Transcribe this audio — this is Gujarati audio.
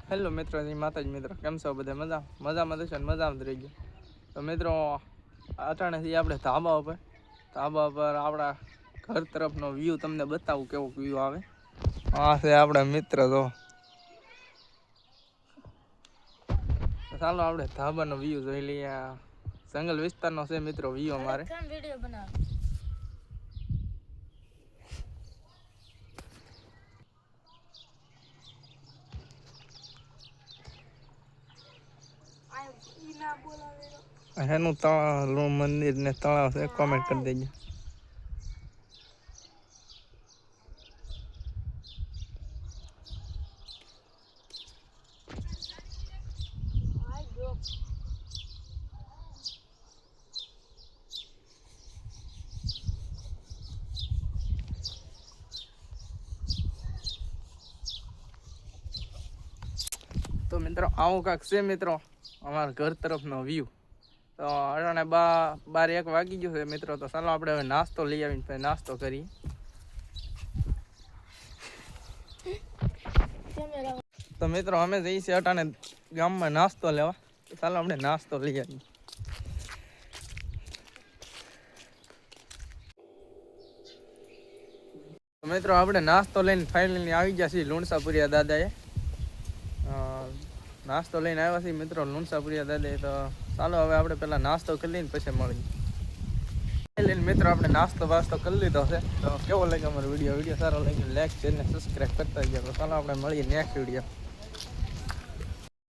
હેલો મિત્રો, જય માતાજી મિત્રો, કેમ છો બધા? મજામાં થશે ને મજામાં જ રહી ગયો. તો મિત્રો અચાનકથી આપણે ધાબા ઉપર આપણા ઘર તરફનો વ્યૂ તમને બતાવું કેવો વ્યૂ આવે. આ છે આપણા મિત્ર. તો ચાલો આપણે ધાબાનો વ્યૂ જોઈ લઈએ. જંગલ વિસ્તારનો છે મિત્રો વ્યૂ અમારે. વિડીયો બનાવ. એનું તળાવ મંદિર ને તળાવ છે, કોમેન્ટ કરી દેજો. તો મિત્રો આવું કાંક છે મિત્રો અમારા ઘર તરફનો વ્યૂ. તો અટાણે 12-1 વાગી ગયું છે મિત્રો. તો ચાલો આપણે હવે નાસ્તો લઈ આવીને પછી નાસ્તો કરીએ. તો મિત્રો અમે જઈએ છીએ અટાણે ગામમાં નાસ્તો લેવા. તો ચાલો આપણે નાસ્તો લઈ આવીએ. તો મિત્રો આપણે નાસ્તો લઈને ફાઇનલી આવી ગયા છીએ લુણસાપુરિયા દાદાએ. નાસ્તો લઈને આવ્યા છીએ મિત્રો લુણસાપુરિયા દાદાએ. તો ચાલો હવે આપણે પહેલાં નાસ્તો કરી લઈને પછી મળીએ. મિત્રો આપણે નાસ્તો કરી લીધો છે. તો કેવો લાગે અમારો વિડીયો સારો લાગ્યો લાઈક શેર ને સબસ્ક્રાઈબ કરતા ગયા. તો ચાલો આપણે મળીએ નેક્સ્ટ વિડીયો.